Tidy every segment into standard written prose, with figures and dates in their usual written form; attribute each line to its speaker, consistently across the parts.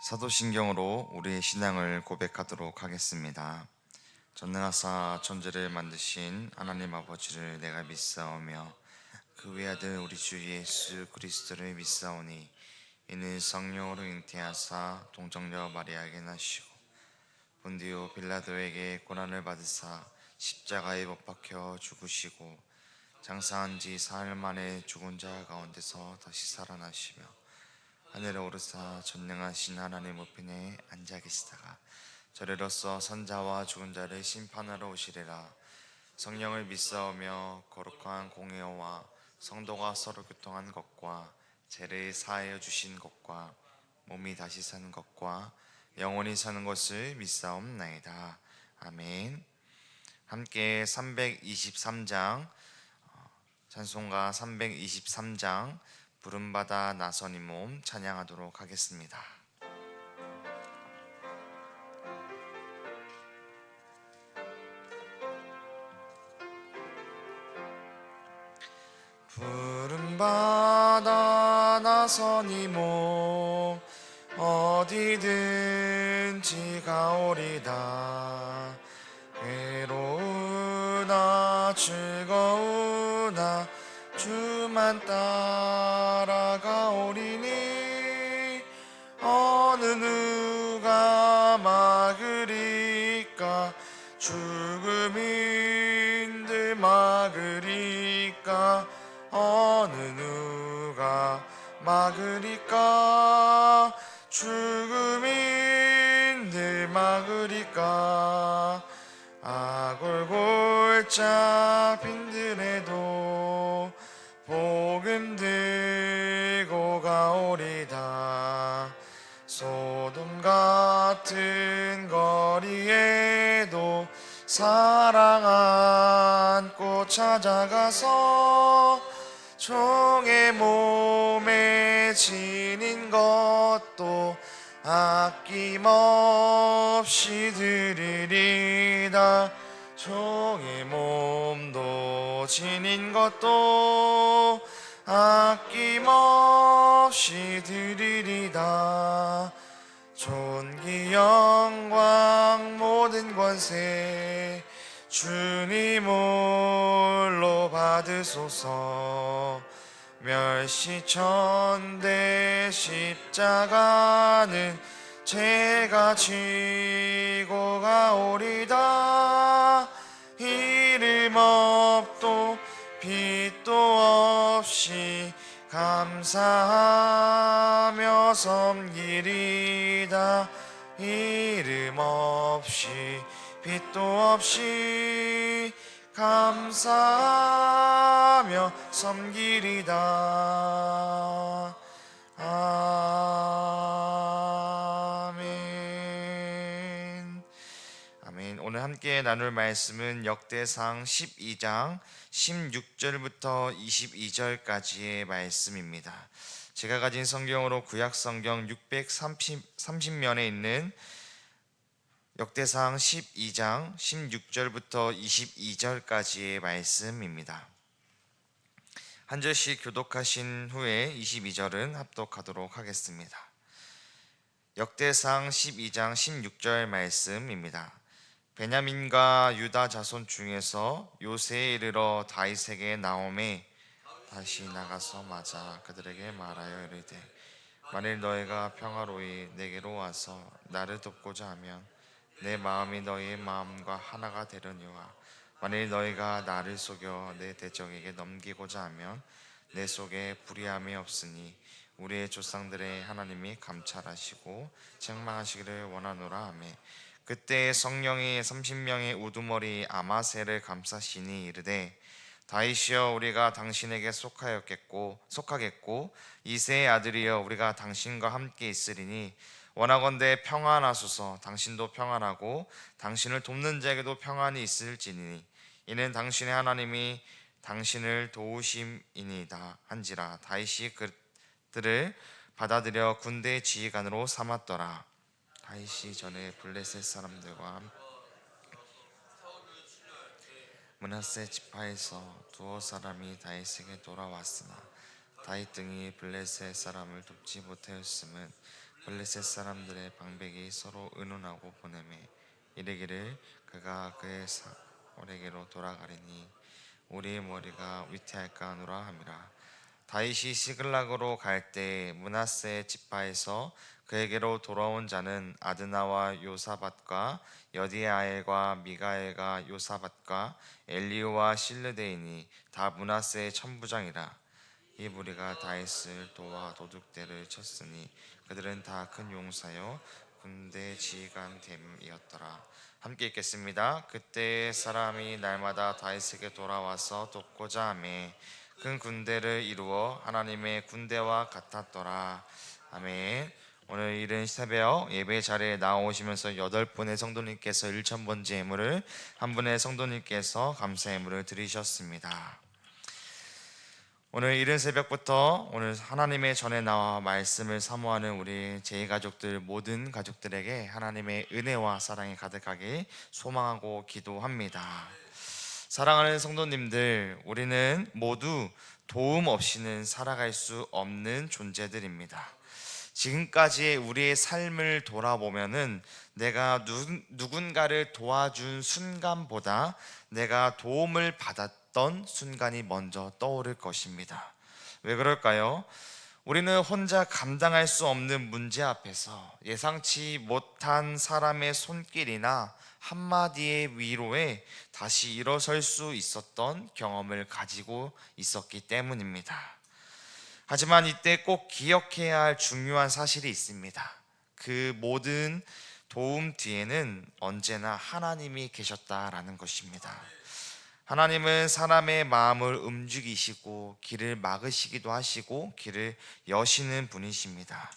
Speaker 1: 사도신경으로 우리의 신앙을 고백하도록 하겠습니다. 전능하사 천지를 만드신 하나님 아버지를 내가 믿사오며 그 외아들 우리 주 예수 그리스도를 믿사오니 이는 성령으로 잉태하사 동정녀 마리아에게 나시고 본디오 빌라도에게 고난을 받으사 십자가에 못 박혀 죽으시고 장사한 지 사흘 만에 죽은 자 가운데서 다시 살아나시며 하늘에 오르사 전능하신 하나님 우편에 앉아 계시다가 저리로서 선자와 죽은 자를 심판하러 오시리라. 성령을 믿사오며 거룩한 공회와 성도가 서로 교통한 것과 죄를 사하여 주신 것과 몸이 다시 사는 것과 영원히 사는 것을 믿사옵나이다. 아멘. 함께 323장 찬송가 323장 부름받아 나선 이 몸 찬양하도록 하겠습니다. 부름받아 나선 이 몸 어디든지 가오리다. 외로우나 즐거우나 주만 따라가오리니 어느 누가 막으리까. 죽음인들 막으리까. 어느 누가 막으리까. 죽음인들 막으리까. 아골골짝 빈들에도 복음 들고 가오리다. 소돔 같은 거리에도 사랑 안고 찾아가서 종의 몸에 지닌 것도 아낌없이 드리리다. 종의 몸도 지닌 것도 아낌없이 드리리다. 존귀 영광 모든 권세 주님 홀로 받으소서. 멸시천대 십자가는 제가 지고 가오리다. 이름 없도 빛도 없이 감사하며 섬기리다. 이름 없이 빛도 없이 감사하며 섬기리다. 아멘. 아멘. 오늘 함께 나눌 말씀은 역대상 12장 16절부터 22절까지의 말씀입니다. 제가 가진 성경으로 구약 성경 630면에 있는 역대상 12장 16절부터 22절까지의 말씀입니다. 한 절씩 교독하신 후에 22절은 합독하도록 하겠습니다. 역대상 12장 16절 말씀입니다. 베냐민과 유다 자손 중에서 요새에 이르러 다윗에게 나오매 다시 나가서 맞아 그들에게 말하여 이르되 만일 너희가 평화로이 내게로 와서 나를 돕고자 하면 내 마음이 너희의 마음과 하나가 되려니와 만일 너희가 나를 속여 내 대적에게 넘기고자 하면 내 속에 불의함이 없으니 우리의 조상들의 하나님이 감찰하시고 책망하시기를 원하노라 하며 그때 성령이 30명의 우두머리 아마새를 감싸시니 이르되 다윗이여 우리가 당신에게 속하겠고 이새의 아들이여 우리가 당신과 함께 있으리니 원하건대 평안하소서. 당신도 평안하고 당신을 돕는 자에게도 평안이 있을지니 이는 당신의 하나님이 당신을 도우심이니이다 한지라. 다윗이 그들을 받아들여 군대의 지휘관으로 삼았더라. 다윗이 전에 블레셋 사람들과 므낫세 지파에서 두어 사람이 다윗에게 돌아왔으나 다윗 등이 블레셋 사람을 돕지 못하였음은 블레셋 사람들의 방백이 서로 의논하고 보내매 이르기를 그가 그의 사울에게로 돌아가리니 우리의 머리가 위태할까 하노라 함이라. 다윗이 시글락으로 갈 때 므낫세 지파에서 그에게로 돌아온 자는 아드나와 요사밧과 여디아엘과 미가엘과 요사밧과 엘리오와 실르데이니 다 므낫세의 천부장이라. 이 무리가 다윗을 도와 도둑대를 쳤으니 그들은 다 큰 용사요 군대 지휘관됨이었더라. 함께 읽겠습니다. 그때 사람이 날마다 다윗에게 돌아와서 돕고자 하매 큰 군대를 이루어 하나님의 군대와 같았더라. 아멘. 오늘 이른 새벽 예배 자리에 나오시면서 8분의 성도님께서 1,000번째 예물을, 한 분의 성도님께서 감사 예물을 드리셨습니다. 오늘 이른 새벽부터 오늘 하나님의 전에 나와 말씀을 사모하는 우리 제2가족들 모든 가족들에게 하나님의 은혜와 사랑이 가득하길 소망하고 기도합니다. 사랑하는 성도님들, 우리는 모두 도움 없이는 살아갈 수 없는 존재들입니다. 지금까지의 우리의 삶을 돌아보면은 내가 누군가를 도와준 순간보다 내가 도움을 받았던 순간이 먼저 떠오를 것입니다. 왜 그럴까요? 우리는 혼자 감당할 수 없는 문제 앞에서 예상치 못한 사람의 손길이나 한마디의 위로에 다시 일어설 수 있었던 경험을 가지고 있었기 때문입니다. 하지만 이때 꼭 기억해야 할 중요한 사실이 있습니다. 그 모든 도움 뒤에는 언제나 하나님이 계셨다라는 것입니다. 하나님은 사람의 마음을 움직이시고 길을 막으시기도 하시고 길을 여시는 분이십니다.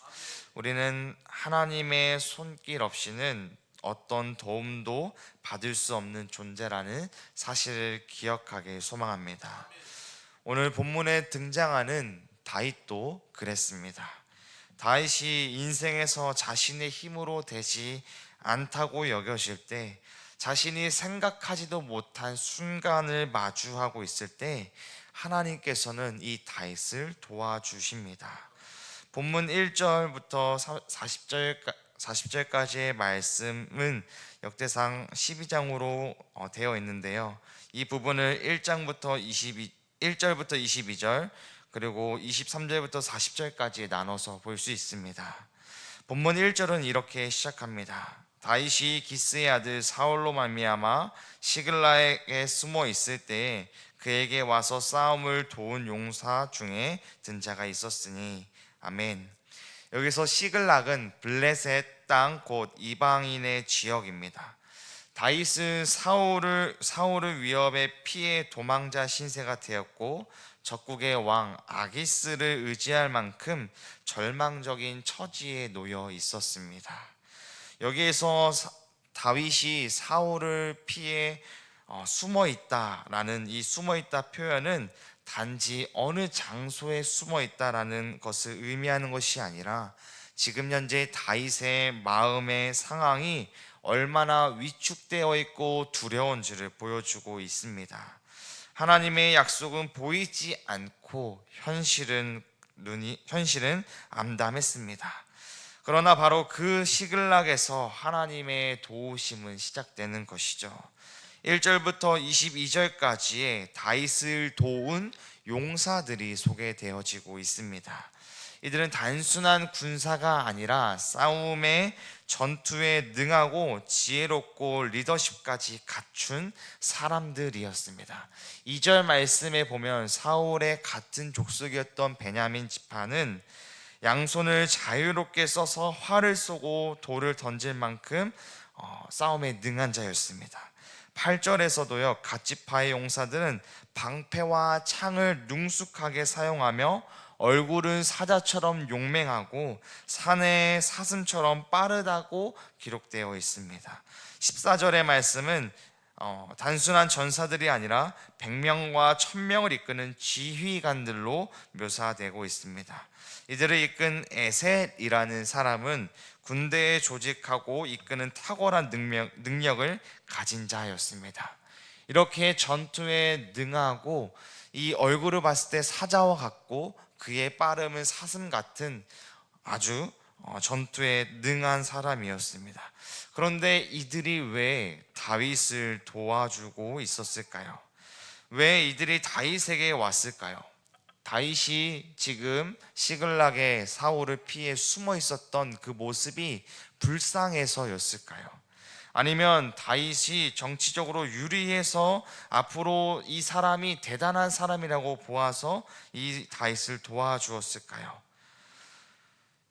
Speaker 1: 우리는 하나님의 손길 없이는 어떤 도움도 받을 수 없는 존재라는 사실을 기억하길 소망합니다. 오늘 본문에 등장하는 다윗도 그랬습니다. 다윗이 인생에서 자신의 힘으로 되지 않다고 여겨질 때, 자신이 생각하지도 못한 순간을 마주하고 있을 때 하나님께서는 이 다윗을 도와주십니다. 본문 1절부터 40절까지의 말씀은 역대상 12장으로 되어 있는데요. 이 부분을 1절부터 22절 그리고 23절부터 40절까지 나눠서 볼 수 있습니다. 본문 1절은 이렇게 시작합니다. 다윗이 기스의 아들 사울로 말미암아 시글락에 숨어 있을 때 그에게 와서 싸움을 도운 용사 중에 든 자가 있었으니. 아멘. 여기서 시글락은 블레셋 땅 곧 이방인의 지역입니다. 다윗은 사울을 위협에 피해 도망자 신세가 되었고 적국의 왕 아기스를 의지할 만큼 절망적인 처지에 놓여 있었습니다. 여기에서 다윗이 사울을 피해 숨어 있다라는 이 숨어 있다 표현은 단지 어느 장소에 숨어 있다라는 것을 의미하는 것이 아니라 지금 현재 다윗의 마음의 상황이 얼마나 위축되어 있고 두려운지를 보여주고 있습니다. 하나님의 약속은 보이지 않고 현실은 암담했습니다. 그러나 바로 그 시글락에서 하나님의 도우심은 시작되는 것이죠. 1절부터 22절까지의 다윗을 도운 용사들이 소개되어지고 있습니다. 이들은 단순한 군사가 아니라 싸움에, 전투에 능하고 지혜롭고 리더십까지 갖춘 사람들이었습니다. 2절 말씀에 보면 사울의 같은 족속이었던 베냐민 지파는 양손을 자유롭게 써서 활을 쏘고 돌을 던질 만큼 싸움에 능한 자였습니다. 8절에서도요, 갓지파의 용사들은 방패와 창을 능숙하게 사용하며 얼굴은 사자처럼 용맹하고 산의 사슴처럼 빠르다고 기록되어 있습니다. 14절의 말씀은 단순한 전사들이 아니라 100명과 1000명을 이끄는 지휘관들로 묘사되고 있습니다. 이들을 이끈 에셋이라는 사람은 군대에 조직하고 이끄는 탁월한 능력을 가진 자였습니다. 이렇게 전투에 능하고 이 얼굴을 봤을 때 사자와 같고 그의 빠름은 사슴 같은 아주 전투에 능한 사람이었습니다. 그런데 이들이 왜 다윗을 도와주고 있었을까요? 왜 이들이 다윗에게 왔을까요? 다윗이 지금 시글락에 사울을 피해 숨어 있었던 그 모습이 불쌍해서였을까요? 아니면 다윗이 정치적으로 유리해서 앞으로 이 사람이 대단한 사람이라고 보아서 이 다윗을 도와주었을까요?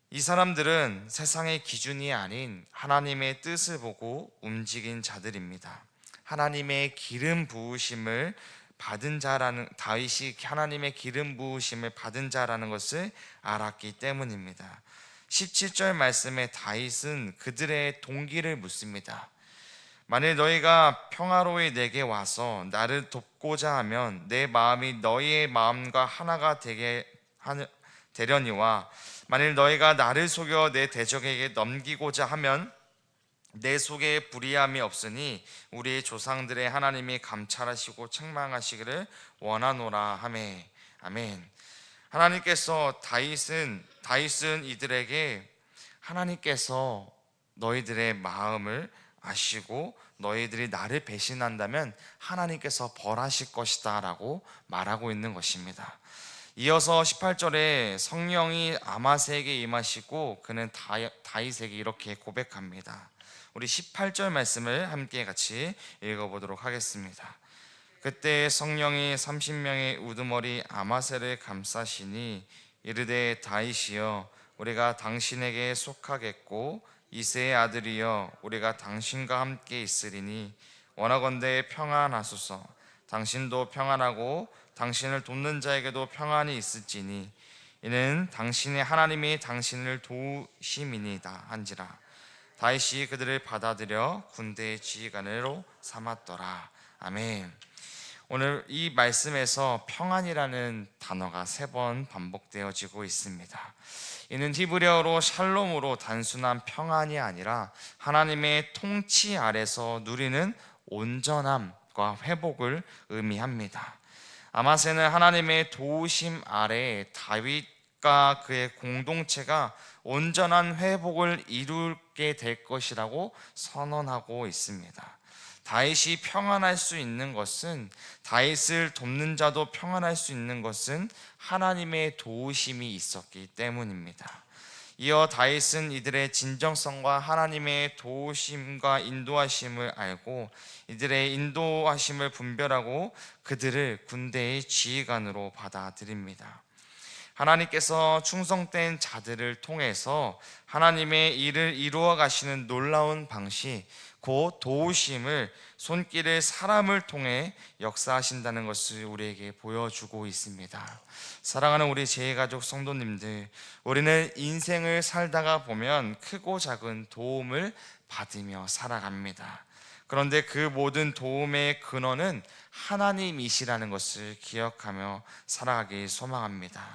Speaker 1: 이 사람들은 세상의 기준이 아닌 하나님의 뜻을 보고 움직인 자들입니다. 하나님의 기름 부으심을 받은 자라는, 다윗이 하나님의 기름 부으심을 받은 자라는 것을 알았기 때문입니다. 17절 말씀에 다윗은 그들의 동기를 묻습니다. 만일 너희가 평화로이 내게 와서 나를 돕고자 하면 내 마음이 너희의 마음과 하나가 되려니와 만일 너희가 나를 속여 내 대적에게 넘기고자 하면 내 속에 불의함이 없으니 우리 조상들의 하나님이 감찰하시고 책망하시기를 원하노라 하매. 아멘. 하나님께서 다윗은 이들에게 하나님께서 너희들의 마음을 아시고 너희들이 나를 배신한다면 하나님께서 벌하실 것이다 라고 말하고 있는 것입니다. 이어서 18절에 성령이 아마스에게 임하시고 그는 다윗에게 이렇게 고백합니다. 우리 18절 말씀을 함께 같이 읽어보도록 하겠습니다. 그때 성령이 30명의 우두머리 아마스를 감싸시니 이르되 다윗이여 우리가 당신에게 속하겠고 이새의 아들이여 우리가 당신과 함께 있으리니 원하건대 평안하소서. 당신도 평안하고 당신을 돕는 자에게도 평안이 있을지니 이는 당신의 하나님이 당신을 도우심이니이다 한지라. 다윗이 그들을 받아들여 군대의 지휘관으로 삼았더라. 아멘. 오늘 이 말씀에서 평안이라는 단어가 3번 반복되어지고 있습니다. 이는 히브리어로 샬롬으로 단순한 평안이 아니라 하나님의 통치 아래서 누리는 온전함과 회복을 의미합니다. 아마스는 하나님의 도우심 아래 다윗과 그의 공동체가 온전한 회복을 이루게 될 것이라고 선언하고 있습니다. 다윗이 평안할 수 있는 것은, 다윗을 돕는 자도 평안할 수 있는 것은 하나님의 도우심이 있었기 때문입니다. 이어 다윗은 이들의 진정성과 하나님의 도우심과 인도하심을 알고 이들의 인도하심을 분별하고 그들을 군대의 지휘관으로 받아들입니다. 하나님께서 충성된 자들을 통해서 하나님의 일을 이루어 가시는 놀라운 방식, 곧 도우심을, 손길을 사람을 통해 역사하신다는 것을 우리에게 보여주고 있습니다. 사랑하는 우리 제일가족 성도님들, 우리는 인생을 살다가 보면 크고 작은 도움을 받으며 살아갑니다. 그런데 그 모든 도움의 근원은 하나님이시라는 것을 기억하며 살아가길 소망합니다.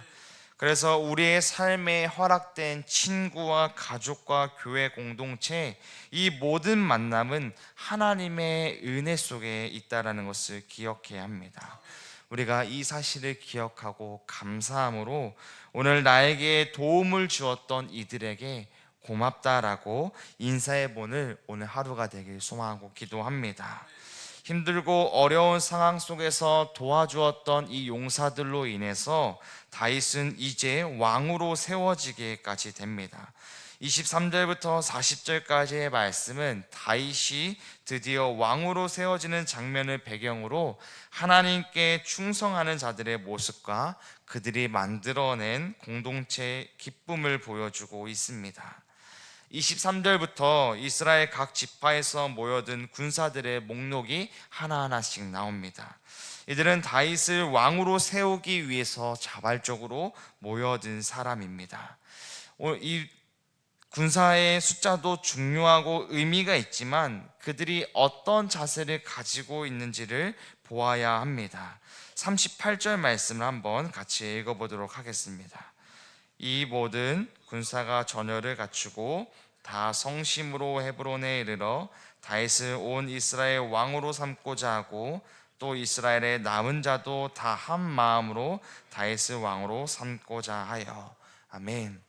Speaker 1: 그래서 우리의 삶에 허락된 친구와 가족과 교회 공동체, 이 모든 만남은 하나님의 은혜 속에 있다는 것을 기억해야 합니다. 우리가 이 사실을 기억하고 감사함으로 오늘 나에게 도움을 주었던 이들에게 고맙다라고 인사의 본을 오늘 하루가 되길 소망하고 기도합니다. 힘들고 어려운 상황 속에서 도와주었던 이 용사들로 인해서 다윗은 이제 왕으로 세워지기까지 됩니다. 23절부터 40절까지의 말씀은 다윗이 드디어 왕으로 세워지는 장면을 배경으로 하나님께 충성하는 자들의 모습과 그들이 만들어낸 공동체의 기쁨을 보여주고 있습니다. 23절부터 이스라엘 각 지파에서 모여든 군사들의 목록이 하나하나씩 나옵니다. 이들은 다윗을 왕으로 세우기 위해서 자발적으로 모여든 사람입니다. 이 군사의 숫자도 중요하고 의미가 있지만 그들이 어떤 자세를 가지고 있는지를 보아야 합니다. 38절 말씀을 한번 같이 읽어보도록 하겠습니다. 이 모든 군사가 전열을 갖추고 다 성심으로 헤브론에 이르러 다윗을 온 이스라엘 왕으로 삼고자 하고 또 이스라엘의 남은 자도 다 한 마음으로 다윗을 왕으로 삼고자 하여. 아멘.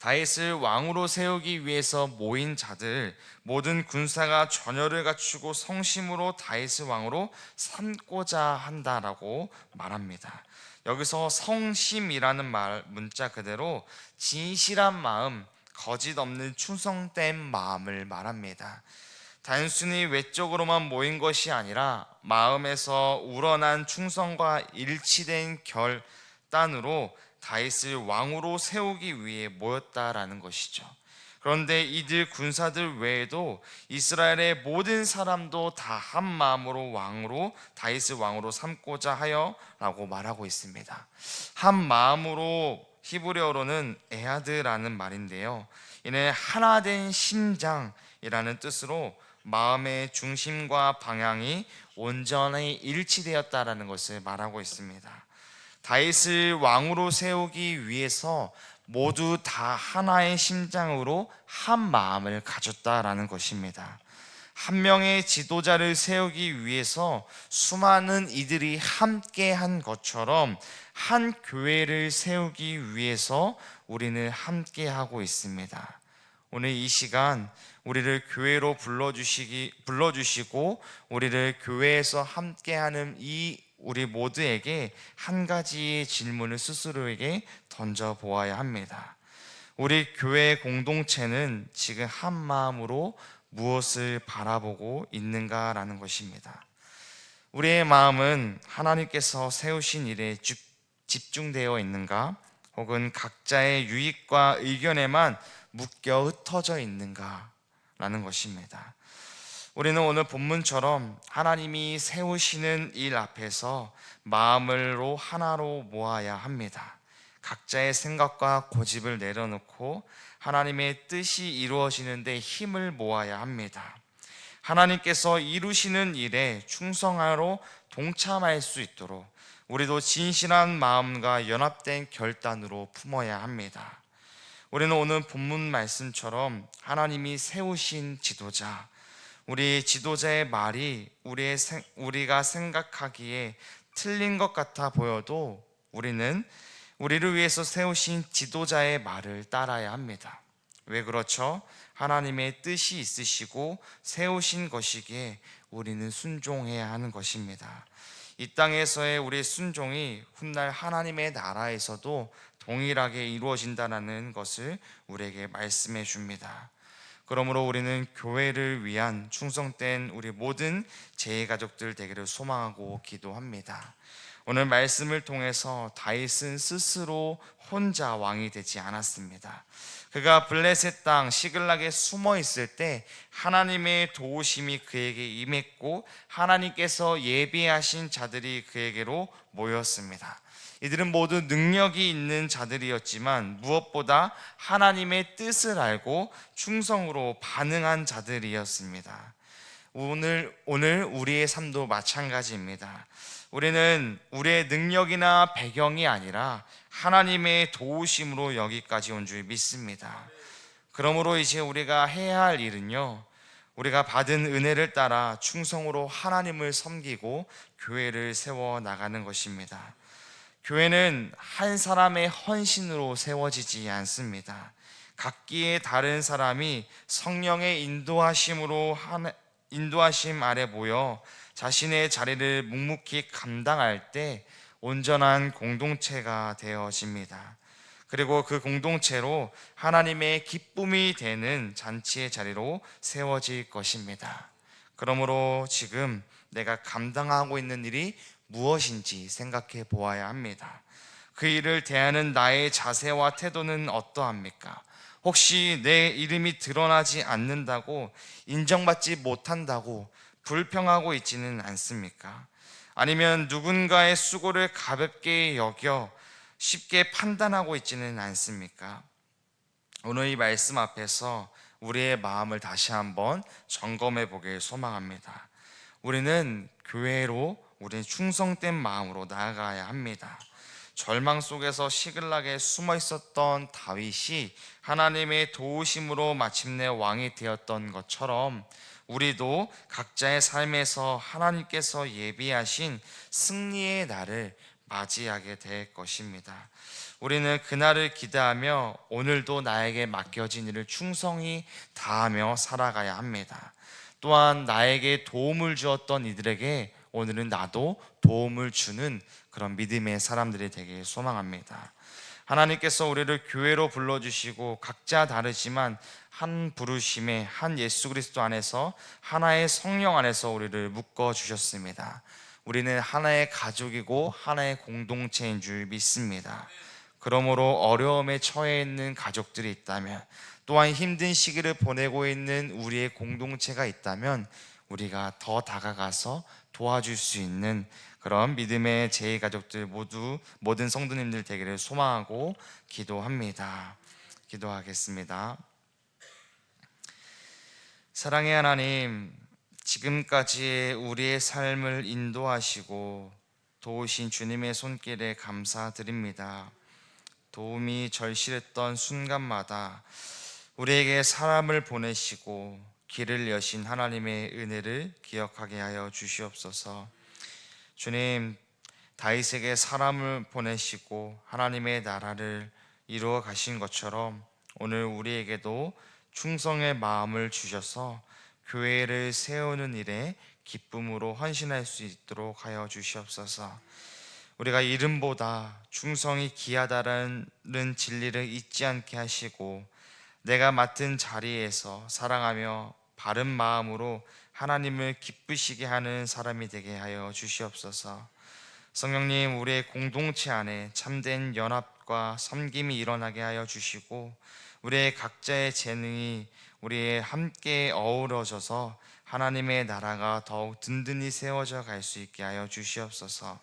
Speaker 1: 다윗을 왕으로 세우기 위해서 모인 자들 모든 군사가 전열을 갖추고 성심으로 다윗을 왕으로 삼고자 한다라고 말합니다. 여기서 성심이라는 말 문자 그대로 진실한 마음, 거짓 없는 충성된 마음을 말합니다. 단순히 외적으로만 모인 것이 아니라 마음에서 우러난 충성과 일치된 결단으로 다윗을 왕으로 세우기 위해 모였다라는 것이죠. 그런데 이들 군사들 외에도 이스라엘의 모든 사람도 다 한 마음으로 다윗을 왕으로 삼고자 하여라고 말하고 있습니다. 한 마음으로 히브리어로는 에하드라는 말인데요, 이는 하나된 심장이라는 뜻으로 마음의 중심과 방향이 온전히 일치되었다라는 것을 말하고 있습니다. 다윗을 왕으로 세우기 위해서 모두 다 하나의 심장으로 한 마음을 가졌다라는 것입니다. 한 명의 지도자를 세우기 위해서 수많은 이들이 함께 한 것처럼 한 교회를 세우기 위해서 우리는 함께 하고 있습니다. 오늘 이 시간 우리를 교회로 불러주시고 우리를 교회에서 함께하는 우리 모두에게 한 가지의 질문을 스스로에게 던져보아야 합니다. 우리 교회 공동체는 지금 한 마음으로 무엇을 바라보고 있는가라는 것입니다. 우리의 마음은 하나님께서 세우신 일에 집중되어 있는가? 혹은 각자의 유익과 의견에만 묶여 흩어져 있는가? 라는 것입니다. 우리는 오늘 본문처럼 하나님이 세우시는 일 앞에서 마음으로 하나로 모아야 합니다. 각자의 생각과 고집을 내려놓고 하나님의 뜻이 이루어지는 데 힘을 모아야 합니다. 하나님께서 이루시는 일에 충성하러 동참할 수 있도록 우리도 진실한 마음과 연합된 결단으로 품어야 합니다. 우리는 오늘 본문 말씀처럼 하나님이 세우신 지도자, 우리 지도자의 말이 우리가 생각하기에 틀린 것 같아 보여도 우리는 우리를 위해서 세우신 지도자의 말을 따라야 합니다. 왜 그렇죠? 하나님의 뜻이 있으시고 세우신 것이기에 우리는 순종해야 하는 것입니다. 이 땅에서의 우리의 순종이 훗날 하나님의 나라에서도 동일하게 이루어진다는 것을 우리에게 말씀해 줍니다. 그러므로 우리는 교회를 위한 충성된 우리 모든 제가족들 되기를 소망하고 기도합니다. 오늘 말씀을 통해서 다윗은 스스로 혼자 왕이 되지 않았습니다. 그가 블레셋 땅 시글락에 숨어 있을 때 하나님의 도우심이 그에게 임했고 하나님께서 예비하신 자들이 그에게로 모였습니다. 이들은 모두 능력이 있는 자들이었지만 무엇보다 하나님의 뜻을 알고 충성으로 반응한 자들이었습니다. 오늘 우리의 삶도 마찬가지입니다. 우리는 우리의 능력이나 배경이 아니라 하나님의 도우심으로 여기까지 온 줄 믿습니다. 그러므로 이제 우리가 해야 할 일은요, 우리가 받은 은혜를 따라 충성으로 하나님을 섬기고 교회를 세워 나가는 것입니다. 교회는 한 사람의 헌신으로 세워지지 않습니다. 각기의 다른 사람이 성령의 인도하심 아래 모여 자신의 자리를 묵묵히 감당할 때 온전한 공동체가 되어집니다. 그리고 그 공동체로 하나님의 기쁨이 되는 잔치의 자리로 세워질 것입니다. 그러므로 지금 내가 감당하고 있는 일이 무엇인지 생각해 보아야 합니다. 그 일을 대하는 나의 자세와 태도는 어떠합니까? 혹시 내 이름이 드러나지 않는다고, 인정받지 못한다고 불평하고 있지는 않습니까? 아니면 누군가의 수고를 가볍게 여겨 쉽게 판단하고 있지는 않습니까? 오늘 이 말씀 앞에서 우리의 마음을 다시 한번 점검해 보길 소망합니다. 우리는 충성된 마음으로 나아가야 합니다. 절망 속에서 시글락에 숨어 있었던 다윗이 하나님의 도우심으로 마침내 왕이 되었던 것처럼 우리도 각자의 삶에서 하나님께서 예비하신 승리의 날을 맞이하게 될 것입니다. 우리는 그날을 기대하며 오늘도 나에게 맡겨진 일을 충성히 다하며 살아가야 합니다. 또한 나에게 도움을 주었던 이들에게 오늘은 나도 도움을 주는 그런 믿음의 사람들이 되길 소망합니다. 하나님께서 우리를 교회로 불러주시고 각자 다르지만 한 부르심에 한 예수 그리스도 안에서 하나의 성령 안에서 우리를 묶어 주셨습니다. 우리는 하나의 가족이고 하나의 공동체인 줄 믿습니다. 그러므로 어려움에 처해 있는 가족들이 있다면, 또한 힘든 시기를 보내고 있는 우리의 공동체가 있다면 우리가 더 다가가서 도와줄 수 있는 그런 믿음의 제2가족들 모든 성도님들 되기를 소망하고 기도합니다. 기도하겠습니다. 사랑의 하나님, 지금까지 우리의 삶을 인도하시고 도우신 주님의 손길에 감사드립니다. 도움이 절실했던 순간마다 우리에게 사람을 보내시고 길을 여신 하나님의 은혜를 기억하게 하여 주시옵소서. 주님, 다윗에게 사람을 보내시고 하나님의 나라를 이루어 가신 것처럼 오늘 우리에게도 충성의 마음을 주셔서 교회를 세우는 일에 기쁨으로 헌신할 수 있도록 하여 주시옵소서. 우리가 이름보다 충성이 귀하다는 진리를 잊지 않게 하시고 내가 맡은 자리에서 사랑하며 바른 마음으로 하나님을 기쁘시게 하는 사람이 되게 하여 주시옵소서. 성령님, 우리의 공동체 안에 참된 연합과 섬김이 일어나게 하여 주시고 우리의 각자의 재능이 우리의 함께 어우러져서 하나님의 나라가 더욱 든든히 세워져 갈 수 있게 하여 주시옵소서.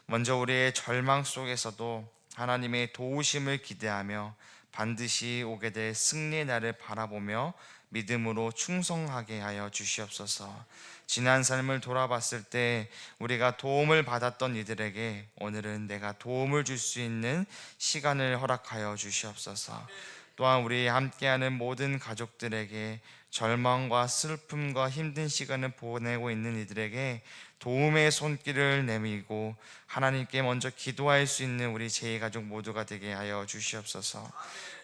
Speaker 1: 먼저 우리의 절망 속에서도 하나님의 도우심을 기대하며 반드시 오게 될 승리의 날을 바라보며 믿음으로 충성하게 하여 주시옵소서. 지난 삶을 돌아봤을 때 우리가 도움을 받았던 이들에게 오늘은 내가 도움을 줄 수 있는 시간을 허락하여 주시옵소서. 또한 우리 함께하는 모든 가족들에게 절망과 슬픔과 힘든 시간을 보내고 있는 이들에게 도움의 손길을 내밀고 하나님께 먼저 기도할 수 있는 우리 제2가족 모두가 되게 하여 주시옵소서.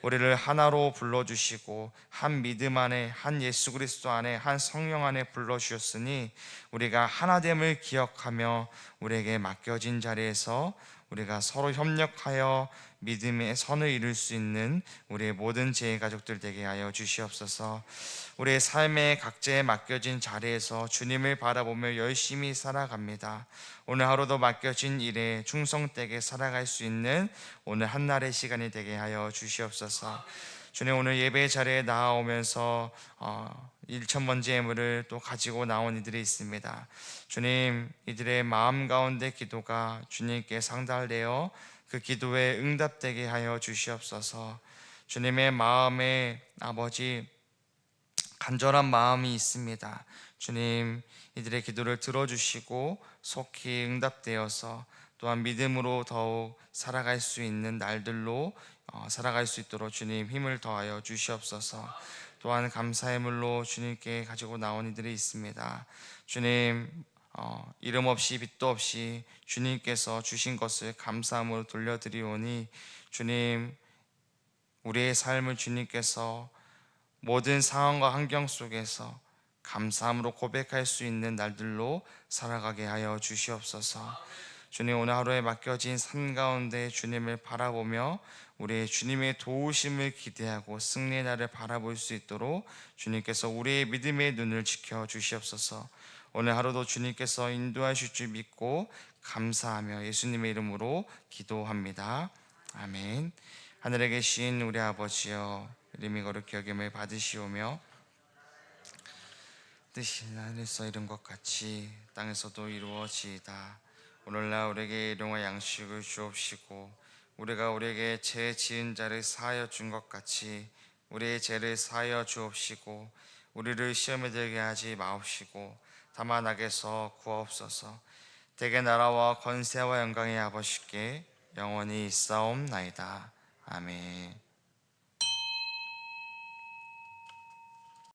Speaker 1: 우리를 하나로 불러주시고 한 믿음 안에, 한 예수 그리스도 안에, 한 성령 안에 불러주셨으니 우리가 하나됨을 기억하며 우리에게 맡겨진 자리에서 우리가 서로 협력하여 믿음의 선을 이룰 수 있는 우리의 모든 제2가족들 되게 하여 주시옵소서. 우리의 삶의 각자에 맡겨진 자리에서 주님을 바라보며 열심히 살아갑니다. 오늘 하루도 맡겨진 일에 충성되게 살아갈 수 있는 오늘 한날의 시간이 되게 하여 주시옵소서. 주님, 오늘 예배 자리에 나아오면서 1,000번째 예물을 또 가지고 나온 이들이 있습니다. 주님, 이들의 마음 가운데 기도가 주님께 상달되어 그 기도에 응답되게 하여 주시옵소서. 주님의 마음에 아버지 간절한 마음이 있습니다. 주님, 이들의 기도를 들어주시고 속히 응답되어서 또한 믿음으로 더욱 살아갈 수 있는 날들로 살아갈 수 있도록 주님 힘을 더하여 주시옵소서. 또한 감사의 물로 주님께 가지고 나온 이들이 있습니다. 주님, 이름 없이 빚도 없이 주님께서 주신 것을 감사함으로 돌려드리오니 주님, 우리의 삶을 주님께서 모든 상황과 환경 속에서 감사함으로 고백할 수 있는 날들로 살아가게 하여 주시옵소서. 주님, 오늘 하루에 맡겨진 삶 가운데 주님을 바라보며 우리의 주님의 도우심을 기대하고 승리의 날을 바라볼 수 있도록 주님께서 우리의 믿음의 눈을 지켜 주시옵소서. 오늘 하루도 주님께서 인도하실 줄 믿고 감사하며 예수님의 이름으로 기도합니다. 아멘. 하늘에 계신 우리 아버지여, 이름이 거룩히 여김을 받으시오며 뜻이 하늘에서 이룬 것 같이 땅에서도 이루어지이다. 오늘날 우리에게 일용할 양식을 주옵시고 우리가 우리에게 죄 지은 자를 사하여 준 것 같이 우리의 죄를 사하여 주옵시고 우리를 시험에 들게 하지 마옵시고 다만 악에서 구하옵소서. 대개 나라와 권세와 영광의 아버지께 영원히 있사옵나이다. 아멘.